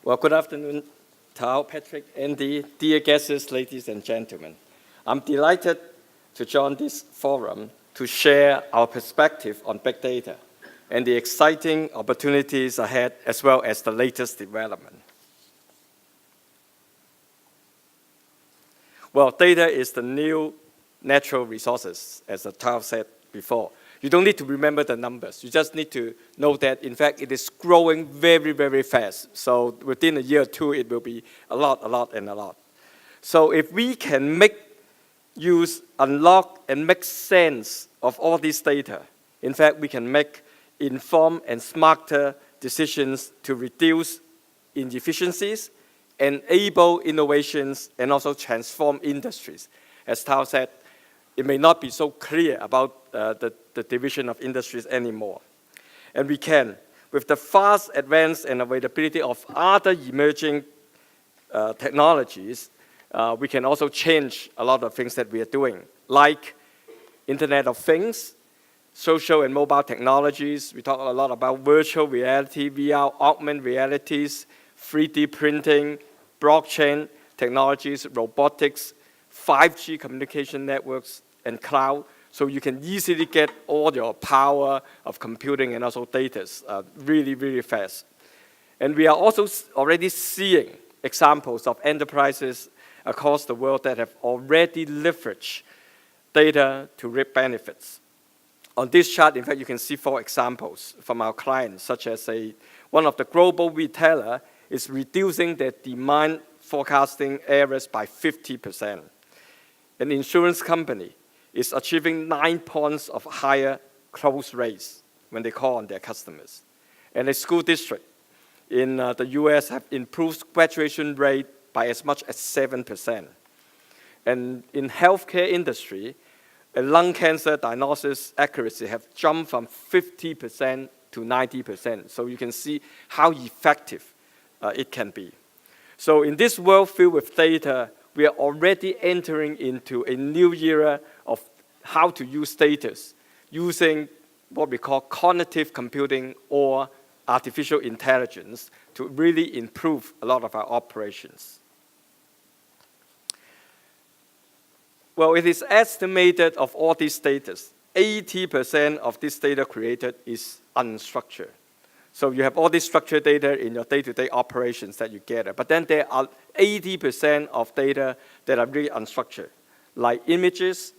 Well, good afternoon, Tao, Patrick, Andy, dear guests, ladies and gentlemen. I'm delighted to join this forum to share our perspective on big data and the exciting opportunities ahead, as well as the latest development. Well, data is the new natural resources, as Tao said before. You don't need to remember the numbers. You just need to know that, in fact, it is growing very, very fast. So within a year or two, it will be a lot, and a lot. So if we can unlock, and make sense of all this data, in fact, we can make informed and smarter decisions to reduce inefficiencies, enable innovations, and also transform industries. As Tao said, it may not be so clear about the division of industries anymore. And we can, with the fast advance and availability of other emerging technologies, we can also change a lot of things that we are doing, like Internet of Things, social and mobile technologies. We talk a lot about virtual reality, VR, augmented realities, 3D printing, blockchain technologies, robotics, 5G communication networks, and cloud, so you can easily get all your power of computing and also data really, really fast. And we are also already seeing examples of enterprises across the world that have already leveraged data to reap benefits. On this chart, in fact, you can see 4 examples from our clients, such as one of the global retailer is reducing their demand forecasting errors by 50%. An insurance company is achieving 9 points of higher close rates when they call on their customers. And a school district in the US have improved graduation rate by as much as 7%. And in healthcare industry, a lung cancer diagnosis accuracy have jumped from 50% to 90%. So you can see how effective it can be. So in this world filled with data, we are already entering into a new era of how to use data using what we call cognitive computing or artificial intelligence to really improve a lot of our operations. Well, it is estimated of all these data, 80% of this data created is unstructured. So you have all this structured data in your day-to-day operations that you gather, but then there are 80% of data that are really unstructured, like images,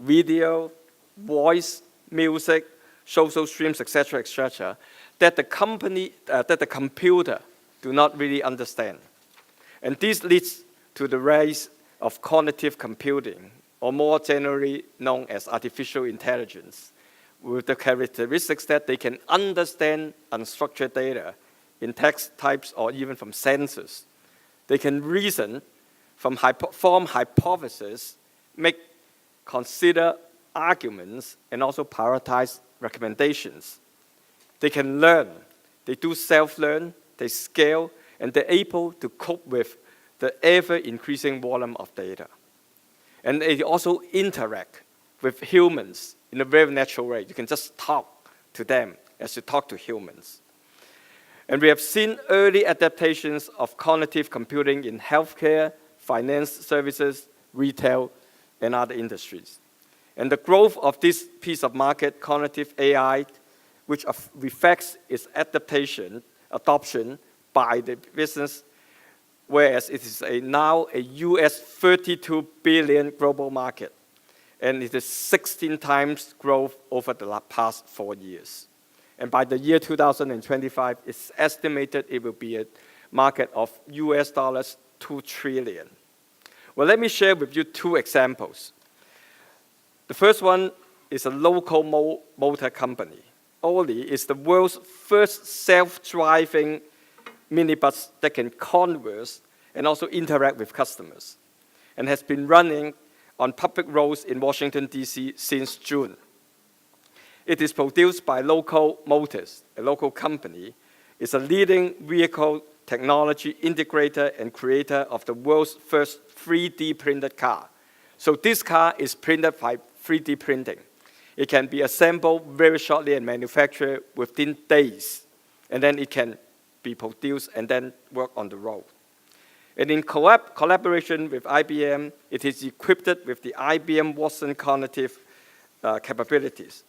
video, voice, music, social streams, etc., that the computer do not really understand. And this leads to the rise of cognitive computing, or more generally known as artificial intelligence, with the characteristics that they can understand unstructured data in text types or even from sensors. They can reason, form hypotheses, consider arguments, and also prioritize recommendations. They can learn. They do self-learn, they scale, and they're able to cope with the ever-increasing volume of data. And they also interact with humans in a very natural way. You can just talk to them as you talk to humans. And we have seen early adaptations of cognitive computing in healthcare, finance services, retail, and other industries. And the growth of this piece of market, cognitive AI, which reflects its adoption by the business, whereas it is now a US $32 billion global market. And it is 16 times growth over the past 4 years. And by the year 2025, it's estimated it will be a market of US dollars 2 trillion. Well, let me share with you 2 examples. The first one is a local motor company. Oli is the world's first self-driving minibus that can converse and also interact with customers, and has been running on public roads in Washington, D.C. since June. It is produced by Local Motors, a local company. It's a leading vehicle technology integrator and creator of the world's first 3D printed car. So this car is printed by 3D printing. It can be assembled very shortly and manufactured within days. And then it can be produced and then work on the road. And in collaboration with IBM, it is equipped with the IBM Watson cognitive capabilities.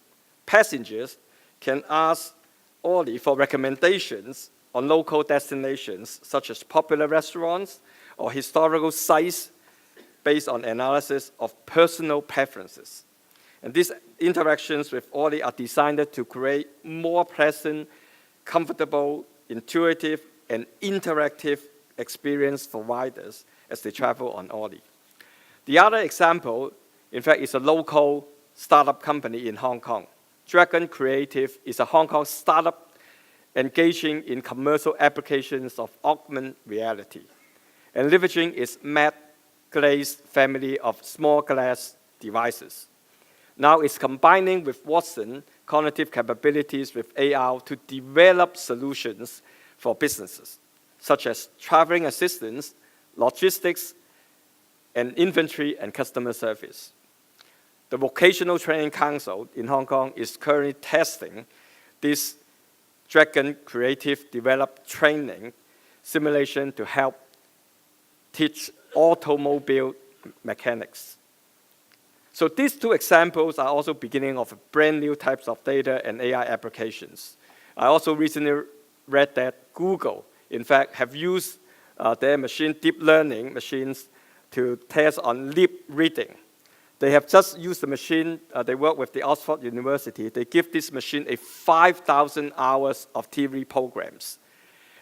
Passengers can ask Ollie for recommendations on local destinations, such as popular restaurants or historical sites, based on analysis of personal preferences. And these interactions with Ollie are designed to create more pleasant, comfortable, intuitive, and interactive experience for riders as they travel on Ollie. The other example, in fact, is a local startup company in Hong Kong. Dragon Creative is a Hong Kong startup engaging in commercial applications of augmented reality and leveraging its matte glaze family of small glass devices. Now it's combining with Watson cognitive capabilities with AR to develop solutions for businesses, such as traveling assistance, logistics, and inventory and customer service. The Vocational Training Council in Hong Kong is currently testing this Dragon Creative developed training simulation to help teach automobile mechanics. So these two examples are also beginning of brand new types of data and AI applications. I also recently read that Google, in fact, have used their deep learning machines to test on lip reading. They have just used the machine, they work with the Oxford University. They give this machine 5,000 hours of TV programs.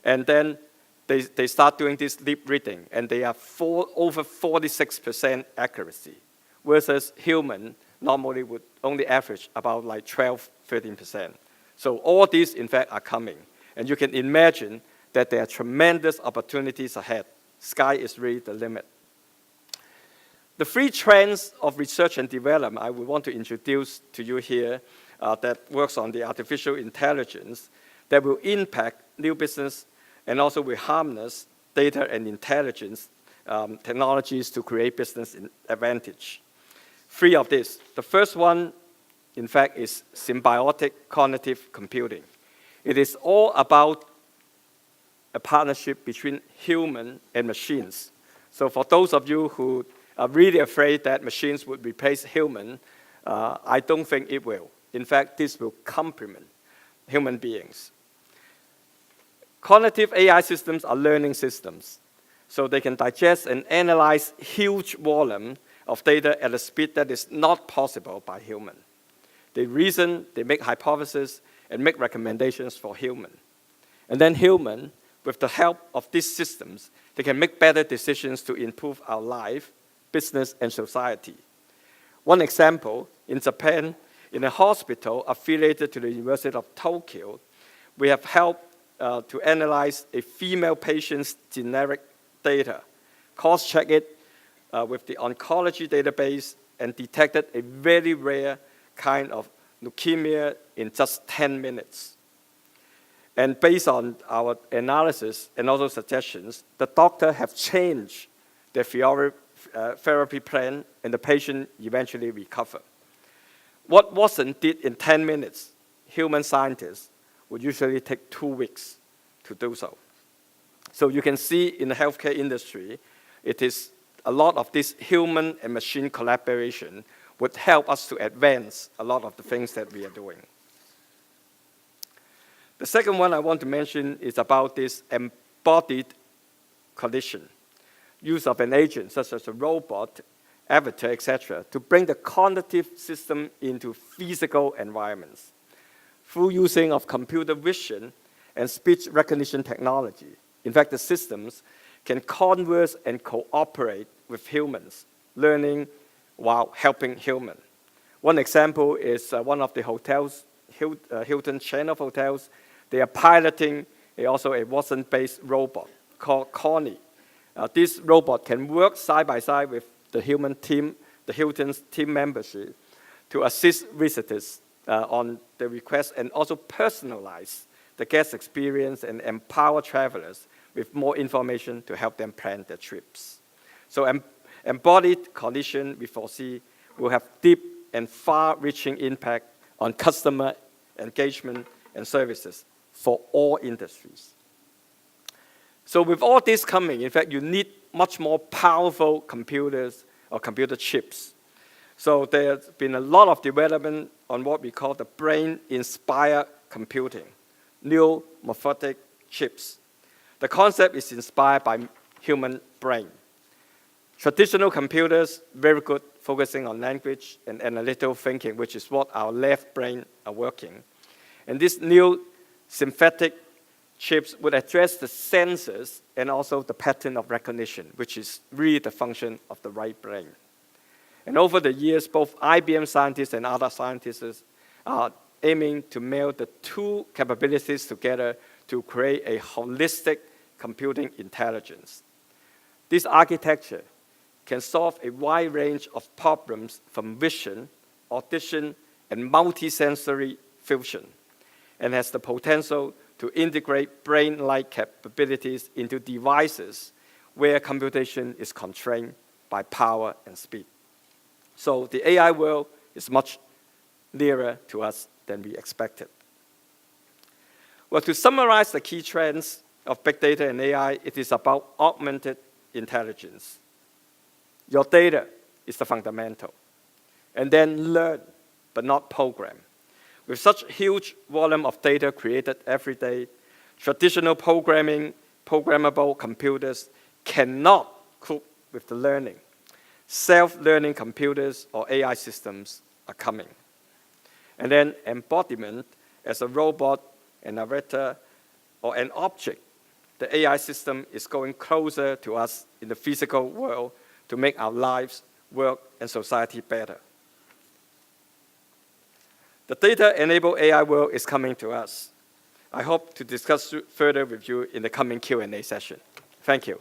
And then they start doing this lip reading, and they are over 46% accuracy, versus human normally would only average about like 12, 13%. So all these, in fact, are coming. And you can imagine that there are tremendous opportunities ahead. Sky is really the limit. The three trends of research and development I would want to introduce to you here that works on the artificial intelligence that will impact new business and also will harness data and intelligence technologies to create business advantage. Three of these. The first one, in fact, is symbiotic cognitive computing. It is all about a partnership between human and machines. So for those of you who are really afraid that machines would replace human, I don't think it will. In fact, this will complement human beings. Cognitive AI systems are learning systems, so they can digest and analyze huge volume of data at a speed that is not possible by human. They reason, they make hypotheses, and make recommendations for human. And then human, with the help of these systems, they can make better decisions to improve our life, business, and society. One example, in Japan, in a hospital affiliated to the University of Tokyo, we have helped to analyze a female patient's generic data, cross-check it with the oncology database, and detected a very rare kind of leukemia in just 10 minutes. And based on our analysis and also suggestions, the doctor have changed their therapy plan, and the patient eventually recovered. What Watson did in 10 minutes, human scientists would usually take 2 weeks to do so. So you can see in the healthcare industry, it is a lot of this human and machine collaboration would help us to advance a lot of the things that we are doing. The second one I want to mention is about this embodied collision. Use of an agent, such as a robot, avatar, etc., to bring the cognitive system into physical environments. Through using of computer vision and speech recognition technology, in fact, the systems can converse and cooperate with humans, learning while helping humans. One example is one of the hotels, Hilton chain of hotels. They are piloting also a Watson-based robot called Connie. This robot can work side by side with the human team, the Hilton's team membership, to assist visitors on the request and also personalize the guest experience and empower travelers with more information to help them plan their trips. So embodied collision, we foresee, will have deep and far-reaching impact on customer engagement and services for all industries. So with all this coming, in fact, you need much more powerful computers or computer chips. So there's been a lot of development on what we call the brain-inspired computing, neuromorphic chips. The concept is inspired by human brain. Traditional computers, very good, focusing on language and analytical thinking, which is what our left brain are working. And these new synthetic chips would address the senses and also the pattern of recognition, which is really the function of the right brain. And over the years, both IBM scientists and other scientists are aiming to meld the two capabilities together to create a holistic computing intelligence. This architecture can solve a wide range of problems from vision, audition, and multisensory fusion, and has the potential to integrate brain-like capabilities into devices where computation is constrained by power and speed. So the AI world is much nearer to us than we expected. Well, to summarize the key trends of big data and AI, it is about augmented intelligence. Your data is the fundamental. And then learn, but not program. With such huge volume of data created every day, traditional programmable computers cannot cope with the learning. Self-learning computers or AI systems are coming. And then embodiment as a robot, a narrator, or an object. The AI system is going closer to us in the physical world to make our lives, work, and society better. The data-enabled AI world is coming to us. I hope to discuss further with you in the coming Q&A session. Thank you.